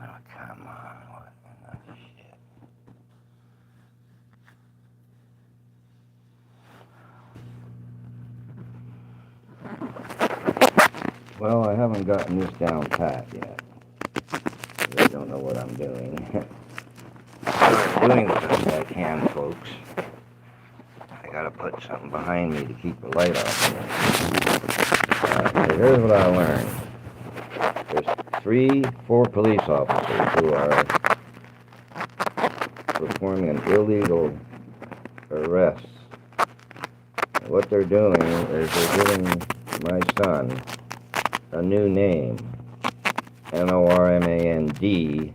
Oh, come on. What in the shit? Well, I haven't gotten this down pat yet. I don't know what I'm doing. I'm doing the best I can, folks. I gotta put something behind me to keep the light off here. So here's what I learned. There's 4 police officers who are performing an illegal arrest. And what they're doing is they're giving my son a new name, Normand, and the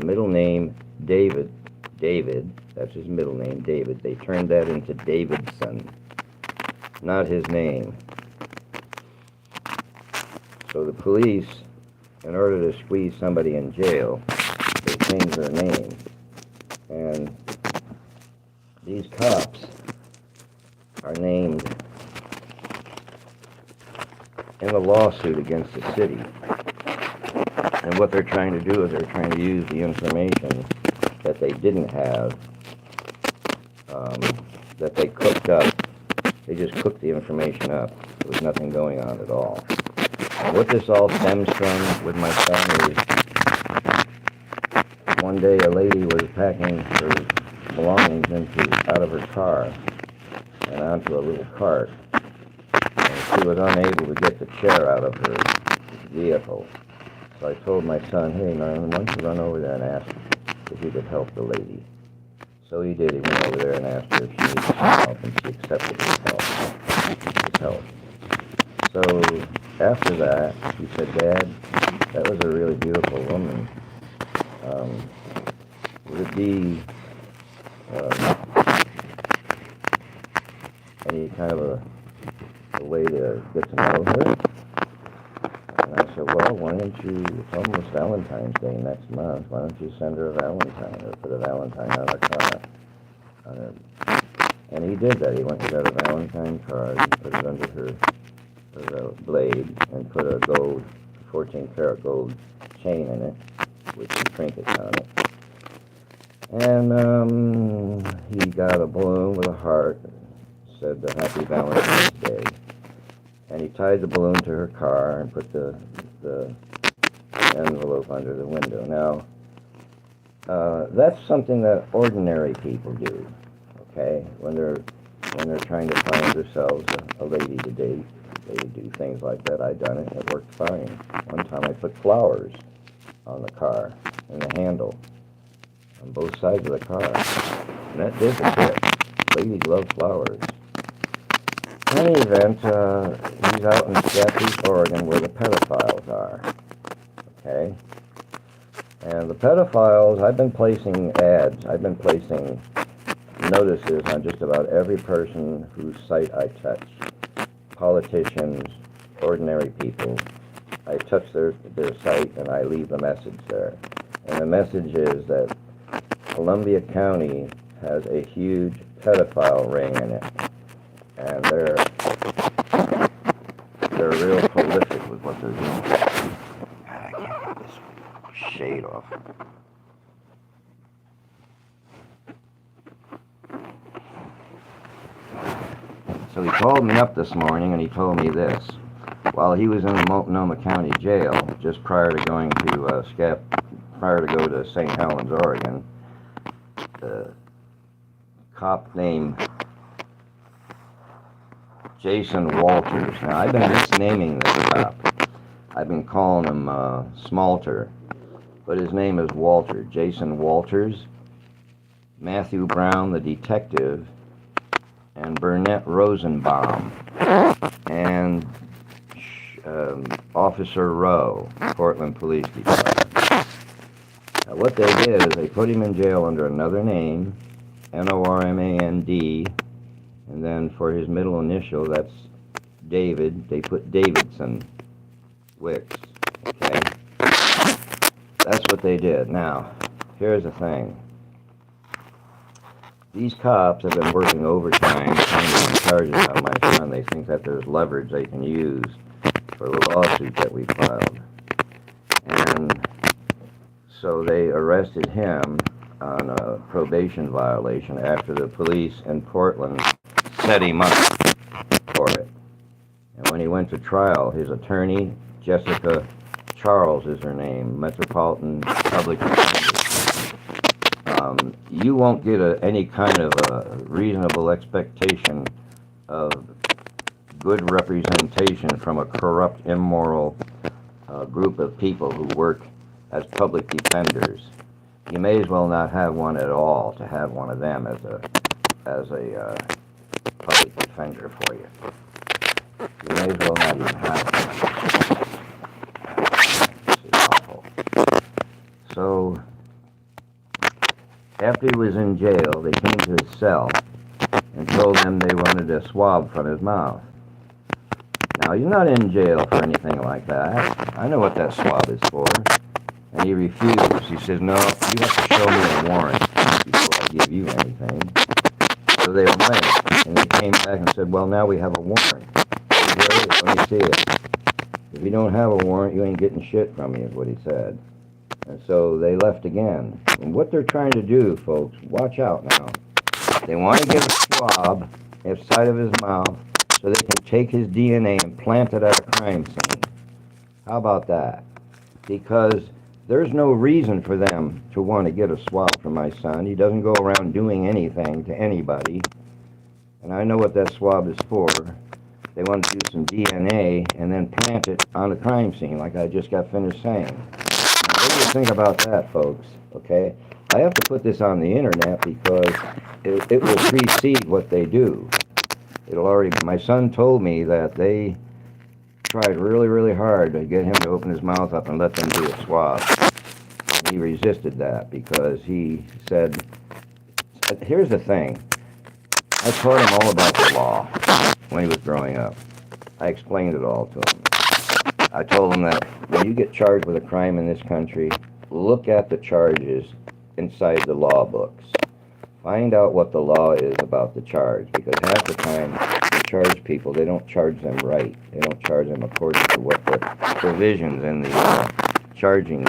middle name David, that's his middle name, David. They turned that into Davidson, not his name. So the police, in order to squeeze somebody in jail, they change their name. And these cops are named in the lawsuit against the city. And what they're trying to do is they're trying to use the information that they didn't have, that they cooked up. They just cooked the information up. There was nothing going on at all. And what this all stems from with my son is one day a lady was packing her belongings out of her car and onto a little cart. And she was unable to get the chair out of her vehicle. So I told my son, hey, Norman, why don't you run over there and ask if you could help the lady. So he did. He went over there and asked her if she needed some help, and she accepted his help. So after that, she said, Dad, that was a really beautiful woman. Would it be any kind of a way to get to know her? And I said, well, why don't you, it's almost Valentine's Day next month, why don't you send her a Valentine, or put a Valentine on her car? And he did that. He went and got a Valentine card and put it under her blade and put a 14-karat gold chain in it with some trinkets on it. And he got a balloon with a heart, said the Happy Valentine's Day. And he tied the balloon to her car and put the envelope under the window. Now, that's something that ordinary people do, okay? When they're trying to find themselves a lady to date, they do things like that. I done it, and it worked fine. One time I put flowers on the car, in the handle, on both sides of the car. And that did the trick. Ladies love flowers. In any event, he's out in Southeast Oregon where the pedophiles are, okay? And the pedophiles, I've been placing ads, I've been placing notices on just about every person whose site I touch. Politicians, ordinary people. I touch their site and I leave the message there. And the message is that Columbia County has a huge pedophile ring in it. And they're real prolific with what they're doing. God, I can't get this shade off. So he called me up this morning and he told me this. While he was in the Multnomah County Jail, just prior to going to go to St. Helens, Oregon, the cop named Jason Walters. Now, I've been misnaming this cop. I've been calling him Smalter, but his name is Walter. Jason Walters, Matthew Brown, the detective, and Burnett Rosenbaum, and Officer Rowe, Portland Police Department. Now, what they did is they put him in jail under another name, Normand, and then for his middle initial, that's David, they put Davidson Wicks, okay? That's what they did. Now, here's the thing. These cops have been working overtime trying to get charges on my son. They think that there's leverage they can use for the lawsuit that we filed. And So they arrested him on a probation violation after the police in Portland set him up for it. And when he went to trial, his attorney, Jessica Charles is her name, Metropolitan Public Defender, you won't get any kind of a reasonable expectation of good representation from a corrupt, immoral group of people who work as public defenders. You may as well not have one at all to have one of them as a public defender for you. You may as well not even have one. This is awful. So, after he was in jail, they came to his cell and told him they wanted a swab from his mouth. Now, he's not in jail for anything like that. I know what that swab is for. And he refused. He says, no, you have to show me a warrant before I give you anything. So they went, and they came back and said, well, now we have a warrant. He said, "Here it is, let me see it. If you don't have a warrant, you ain't getting shit from me," is what he said. And so they left again. And what they're trying to do, folks, watch out now. They want to get a swab inside of his mouth so they can take his DNA and plant it at a crime scene. How about that? Because there's no reason for them to want to get a swab from my son. He doesn't go around doing anything to anybody. And I know what that swab is for. They want to do some DNA and then plant it on a crime scene, like I just got finished saying. Now, what do you think about that, folks? Okay? I have to put this on the internet because it will precede what they do. It'll already. My son told me that they tried really, really hard to get him to open his mouth up and let them do a swab. He resisted that because he said, here's the thing. I taught him all about the law when he was growing up. I explained it all to him. I told him that when you get charged with a crime in this country, look at the charges inside the law books. Find out what the law is about the charge, because half the time they charge people, they don't charge them right. They don't charge them according to what the provisions in the charging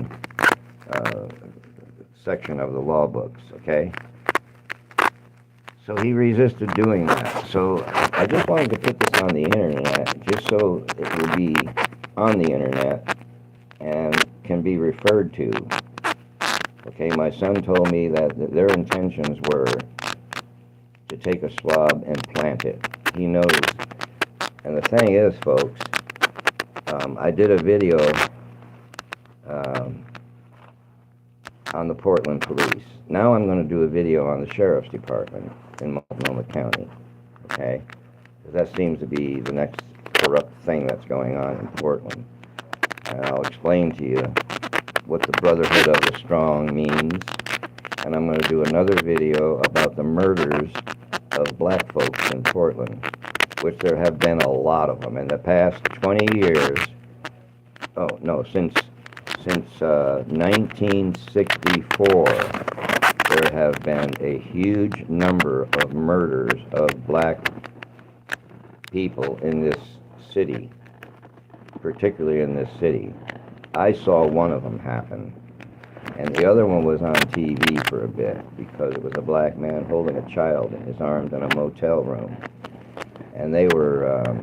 section of the law books, okay? So he resisted doing that. So I just wanted to put this on the internet, just so it will be on the internet and can be referred to. Okay, my son told me that their intentions were to take a swab and plant it. He knows. And the thing is, folks, I did a video on the Portland police. Now I'm going to do a video on the sheriff's department in Multnomah County. Okay? Because that seems to be the next corrupt thing that's going on in Portland. And I'll explain to you what the Brotherhood of the Strong means, and I'm going to do another video about the murders of black folks in Portland, which there have been a lot of them in the past 20 years. Oh no, since 1964, there have been a huge number of murders of black people in this city, particularly in this city. I saw one of them happen, and the other one was on TV for a bit because it was a black man holding a child in his arms in a motel room, and they were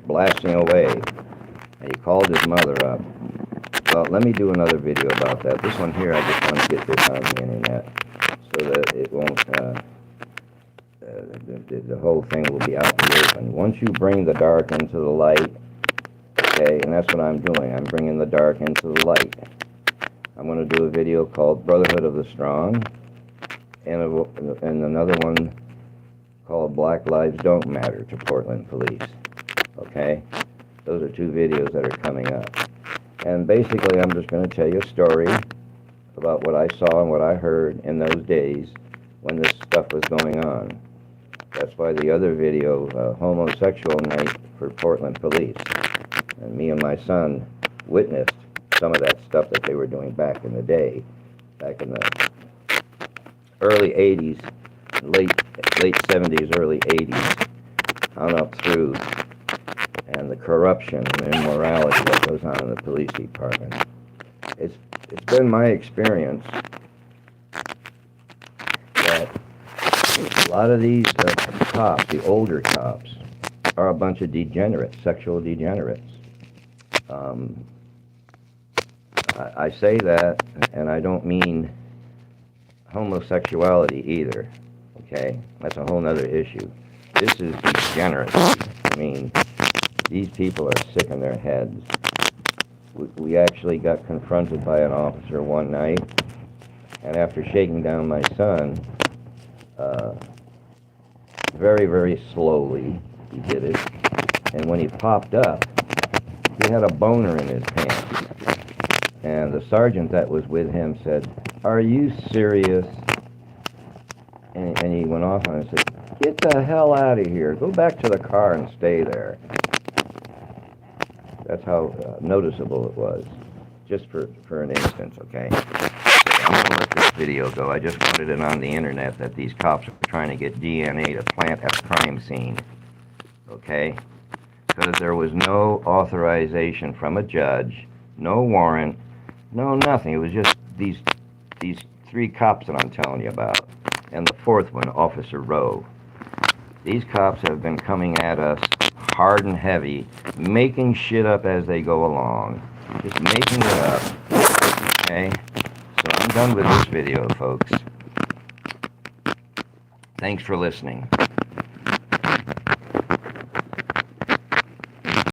blasting away, and he called his mother up. Well, let me do another video about that. This one here, I just want to get this on the internet so that it won't, the whole thing will be out in the open. Once you bring the dark into the light, okay, and that's what I'm doing. I'm bringing the dark into the light. I'm going to do a video called Brotherhood of the Strong, and another one called Black Lives Don't Matter to Portland Police. Okay? Those are two videos that are coming up. And basically, I'm just going to tell you a story about what I saw and what I heard in those days when this stuff was going on. That's why the other video, Homosexual Night for Portland Police. And me and my son witnessed some of that stuff that they were doing back in the day, back in the early 80s, late 70s, early 80s, on up through, and the corruption and immorality that goes on in the police department. it's been my experience that a lot of these cops, the older cops, are a bunch of degenerates, sexual degenerates. I say that, and I don't mean homosexuality either, okay? That's a whole nother issue. This is degeneracy. I mean, these people are sick in their heads. We actually got confronted by an officer one night, and after shaking down my son, very, very slowly, he did it, and when he popped up, he had a boner in his pants. And the sergeant that was with him said, "Are you serious?" And he went off on it and said, "Get the hell out of here. Go back to the car and stay there." That's how noticeable it was, just for an instance, okay? So I'm going to let this video go. I just wanted it on the internet that these cops are trying to get DNA to plant at the crime scene, okay? Because there was no authorization from a judge, no warrant, no nothing. It was just these three cops that I'm telling you about, and the fourth one, Officer Rowe. These cops have been coming at us hard and heavy, making shit up as they go along, just making it up. Okay, so I'm done with this video, folks. Thanks for listening.